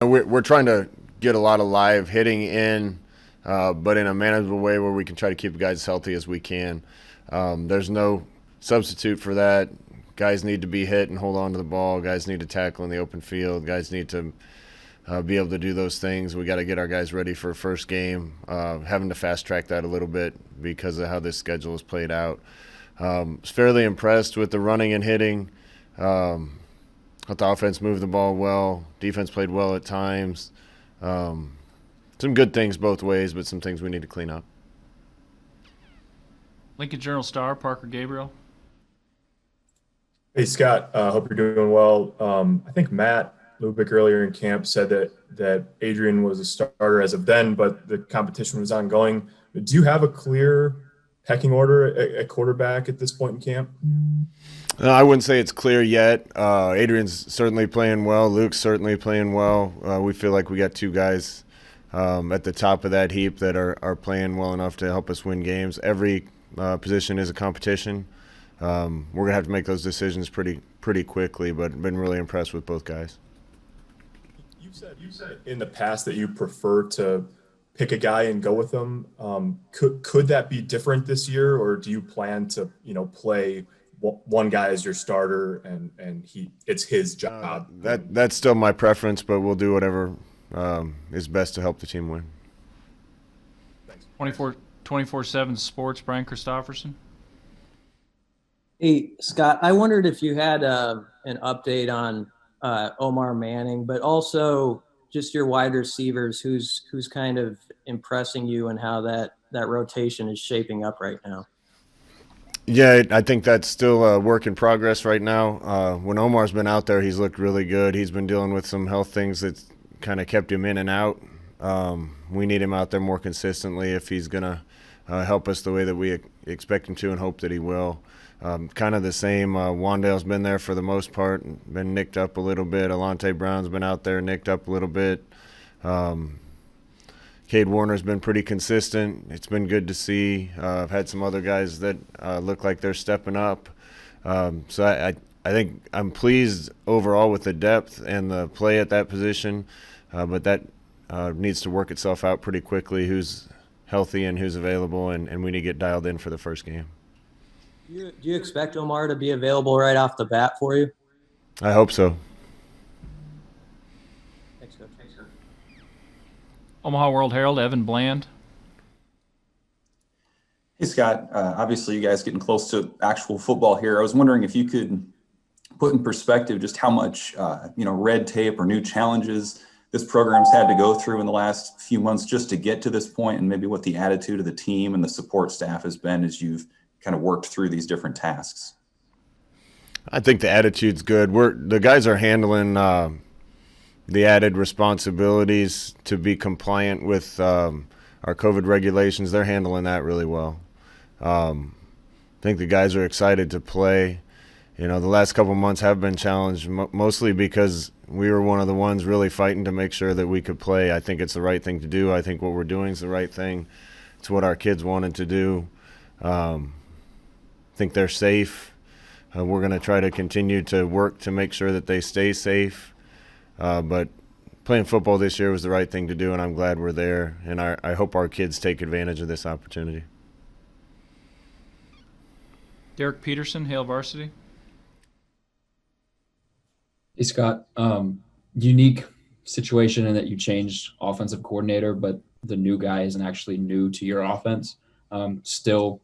We're trying to get a lot of live hitting in, but in a manageable way where we can try to keep the guys as healthy as we can. There's no substitute for that. Guys need to be hit and hold on to the ball. Guys need to tackle in the open field. Guys need to be able to do those things. We got to get our guys ready for a first game. Having to fast track that a little bit because of how this schedule is played out. Was fairly impressed with the running and hitting. Thought the offense moved the ball well. Defense played well at times. Some good things both ways, but some things we need to clean up. Lincoln Journal-Star, Parker Gabriel. Hey Scott, hope you're doing well. I think Matt Lubick earlier in camp said that Adrian was a starter as of then, but the competition was ongoing. Do you have a clear pecking order at quarterback at this point in camp? No, I wouldn't say it's clear yet. Adrian's certainly playing well. Luke's certainly playing well. We feel like we got two guys at the top of that heap that are playing well enough to help us win games. Every position is a competition. We're gonna have to make those decisions pretty quickly, but been really impressed with both guys. You said in the past that you prefer to pick a guy and go with them. Could that be different this year, or do you plan to play one guy as your starter and it's his job? That's still my preference, but we'll do whatever is best to help the team win. Thanks. 24/7 Sports, Brian Christopherson. Hey, Scott, I wondered if you had an update on Omar Manning, but also just your wide receivers, who's kind of impressing you and how that rotation is shaping up right now. Yeah, I think that's still a work in progress right now. When Omar's been out there, he's looked really good. He's been dealing with some health things that kind of kept him in and out. We need him out there more consistently if he's going to help us the way that we expect him to and hope that he will. Kind of the same. Wandale's been there for the most part, been nicked up a little bit. Alante Brown's been out there, nicked up a little bit. Cade Warner's been pretty consistent. It's been good to see. I've had some other guys that look like they're stepping up. So I think I'm pleased overall with the depth and the play at that position, but that needs to work itself out pretty quickly, who's healthy and who's available, and we need to get dialed in for the first game. Do you expect Omar to be available right off the bat for you? I hope so. Thanks, Coach. Omaha World-Herald, Evan Bland. Hey, Scott. Obviously, you guys getting close to actual football here. I was wondering if you could put in perspective just how much, red tape or new challenges this program's had to go through in the last few months just to get to this point, and maybe what the attitude of the team and the support staff has been as you've kind of worked through these different tasks. I think the attitude's good. The guys are handling the added responsibilities to be compliant with our COVID regulations. They're handling that really well. I think the guys are excited to play. The last couple of months have been challenged, mostly because we were one of the ones really fighting to make sure that we could play. I think it's the right thing to do. I think what we're doing is the right thing. It's what our kids wanted to do. I think they're safe. We're going to try to continue to work to make sure that they stay safe. But playing football this year was the right thing to do, and I'm glad we're there. And I hope our kids take advantage of this opportunity. Derek Peterson, Hale Varsity. Hey, Scott. Unique situation in that you changed offensive coordinator, but the new guy isn't actually new to your offense. Still,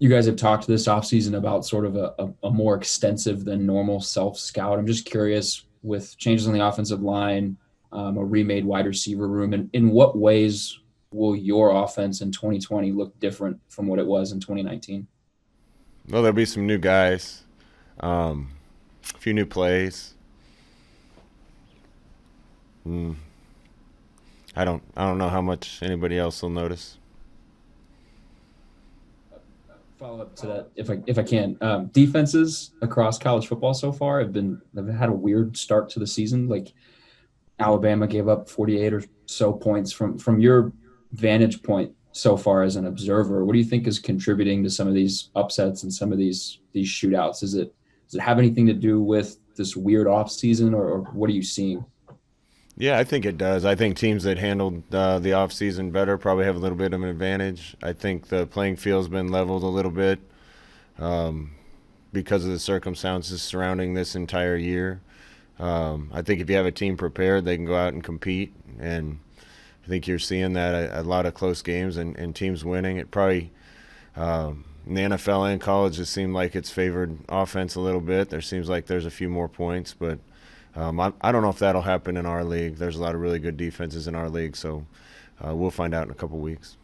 you guys have talked this offseason about sort of a more extensive than normal self-scout. I'm just curious, with changes on the offensive line, a remade wide receiver room, and in what ways will your offense in 2020 look different from what it was in 2019? Well, there'll be some new guys, a few new plays. I don't know how much anybody else will notice. Follow up to that, if I can. Defenses across college football so far have had a weird start to the season. Like Alabama gave up 48 or so points. From your vantage point so far as an observer, what do you think is contributing to some of these upsets and some of these shootouts? Does it have anything to do with this weird off season, or what are you seeing? Yeah, I think it does. I think teams that handled the offseason better probably have a little bit of an advantage. I think the playing field's been leveled a little bit because of the circumstances surrounding this entire year. I think if you have a team prepared, they can go out and compete. And I think you're seeing that a lot of close games and teams winning. It probably in the NFL and college, it seemed like it's favored offense a little bit. There seems like there's a few more points, but I don't know if that'll happen in our league. There's a lot of really good defenses in our league, so we'll find out in a couple weeks.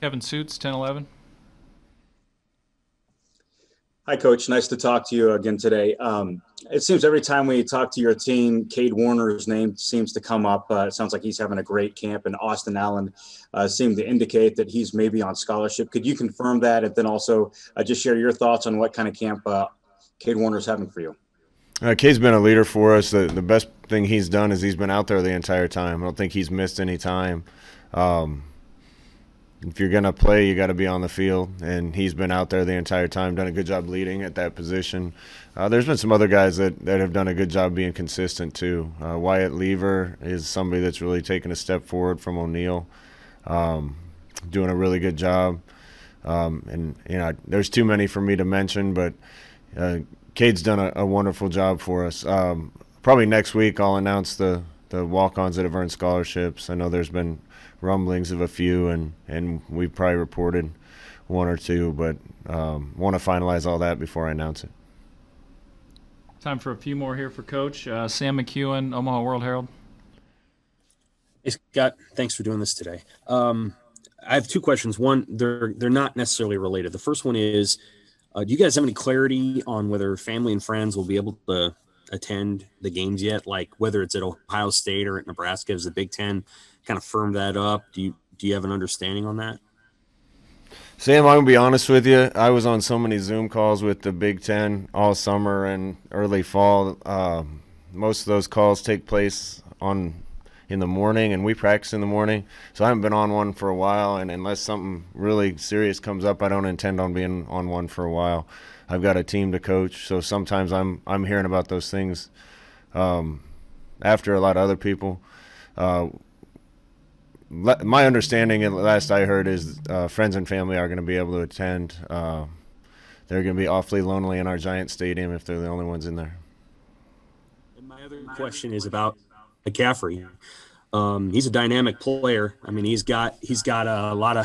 Kevin Suits, 10-11. Hi, Coach. Nice to talk to you again today. It seems every time we talk to your team, Cade Warner's name seems to come up. It sounds like he's having a great camp, and Austin Allen seemed to indicate that he's maybe on scholarship. Could you confirm that, and then also just share your thoughts on what kind of camp Cade Warner's having for you? Cade's been a leader for us. The best thing he's done is he's been out there the entire time. I don't think he's missed any time. If you're going to play, you got to be on the field, and he's been out there the entire time, done a good job leading at that position. There's been some other guys that have done a good job being consistent too. Wyatt Lever is somebody that's really taken a step forward from O'Neal, doing a really good job. And there's too many for me to mention, but Cade's done a wonderful job for us. Probably next week I'll announce the walk-ons that have earned scholarships. I know there's been rumblings of a few, and we've probably reported one or two, but want to finalize all that before I announce it. Time for a few more here for Coach. Sam McEwen, Omaha World-Herald. Hey, Scott. Thanks for doing this today. I have two questions. One, they're not necessarily related. The first one is, do you guys have any clarity on whether family and friends will be able to attend the games yet? Like whether it's at Ohio State or at Nebraska? Has the Big Ten kind of firmed that up? Do you have an understanding on that? Sam, I'm going to be honest with you. I was on so many Zoom calls with the Big Ten all summer and early fall. Most of those calls take place in the morning, and we practice in the morning. So I haven't been on one for a while, and unless something really serious comes up, I don't intend on being on one for a while. I've got a team to coach, so sometimes I'm hearing about those things after a lot of other people. My understanding, and last I heard, is friends and family are going to be able to attend. They're going to be awfully lonely in our giant stadium if they're the only ones in there. And my other question is about McCaffrey. He's a dynamic player. I mean, he's got a lot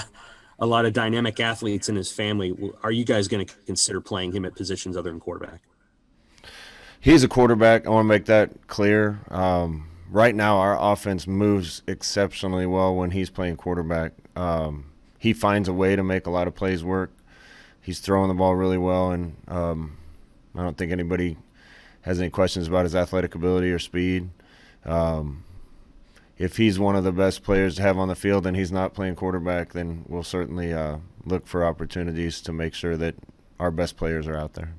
of dynamic athletes in his family. Are you guys going to consider playing him at positions other than quarterback? He's a quarterback. I want to make that clear. Right now, our offense moves exceptionally well when he's playing quarterback. He finds a way to make a lot of plays work. He's throwing the ball really well, and I don't think anybody has any questions about his athletic ability or speed. If he's one of the best players to have on the field and he's not playing quarterback, then we'll certainly look for opportunities to make sure that our best players are out there.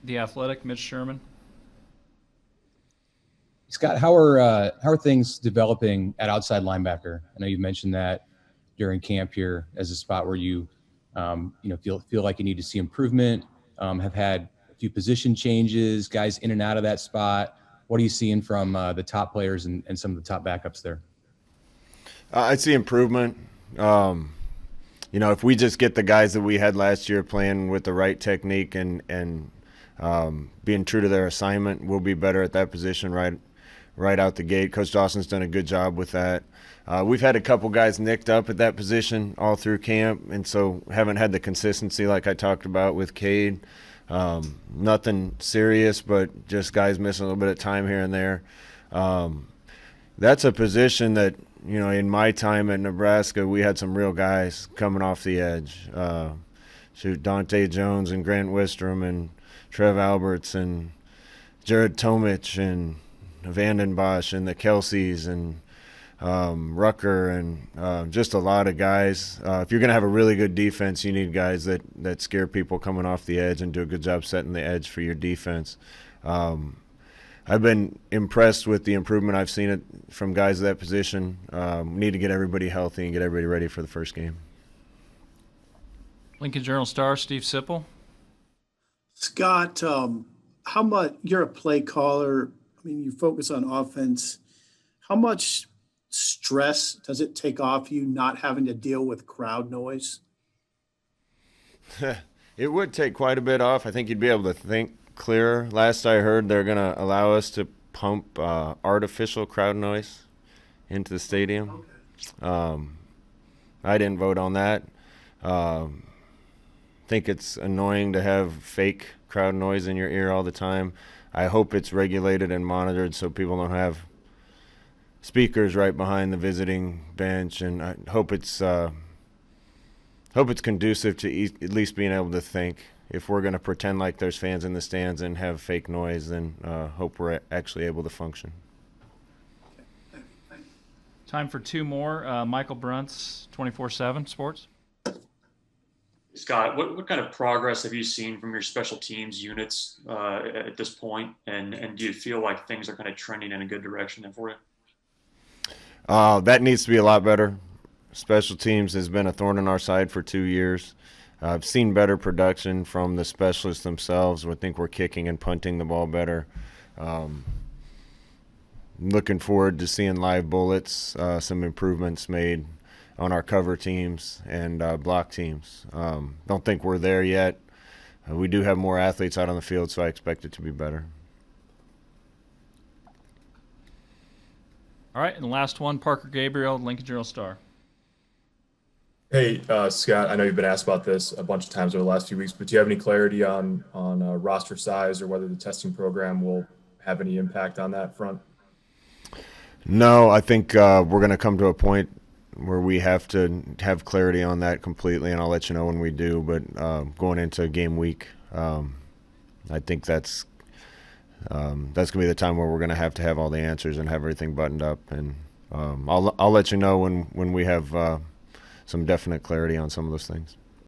The Athletic, Mitch Sherman. Scott, how are things developing at outside linebacker? I know you've mentioned that during camp here as a spot where you feel like you need to see improvement. Have had a few position changes, guys in and out of that spot. What are you seeing from the top players and some of the top backups there? I see improvement. If we just get the guys that we had last year playing with the right technique and being true to their assignment, we'll be better at that position right out the gate. Coach Dawson's done a good job with that. We've had a couple guys nicked up at that position all through camp, and so haven't had the consistency like I talked about with Cade. Nothing serious, but just guys missing a little bit of time here and there. That's a position that, in my time at Nebraska, we had some real guys coming off the edge. Dante Jones and Grant Wistrom and Trev Alberts and Jared Tomich and Vanden Bosch and the Kelseys and Rucker and just a lot of guys. If you're going to have a really good defense, you need guys that scare people coming off the edge and do a good job setting the edge for your defense. I've been impressed with the improvement I've seen from guys at that position. Need to get everybody healthy and get everybody ready for the first game. Lincoln Journal-Star, Steve Sipple. Scott, how much, you're a play caller. I mean, you focus on offense. How much stress does it take off you not having to deal with crowd noise? It would take quite a bit off. I think you'd be able to think clearer. Last I heard, they're going to allow us to pump artificial crowd noise into the stadium. I didn't vote on that. Think it's annoying to have fake crowd noise in your ear all the time. I hope it's regulated and monitored so people don't have speakers right behind the visiting bench, and I hope it's conducive to at least being able to think. If we're going to pretend like there's fans in the stands and have fake noise, then hope we're actually able to function. Time for two more. Michael Bruntz, 24/7 Sports. Scott, what kind of progress have you seen from your special teams units at this point? And do you feel like things are kind of trending in a good direction there for you? That needs to be a lot better. Special teams has been a thorn in our side for 2 years. I've seen better production from the specialists themselves. I think we're kicking and punting the ball better. Looking forward to seeing live bullets, some improvements made on our cover teams and block teams. Don't think we're there yet. We do have more athletes out on the field, so I expect it to be better. All right, and the last one, Parker Gabriel, Lincoln Journal-Star. Hey, Scott, I know you've been asked about this a bunch of times over the last few weeks, but do you have any clarity on roster size or whether the testing program will have any impact on that front? No, I think we're going to come to a point where we have to have clarity on that completely, and I'll let you know when we do. But going into game week, I think that's going to be the time where we're going to have all the answers and have everything buttoned up. And I'll let you know when we have some definite clarity on some of those things.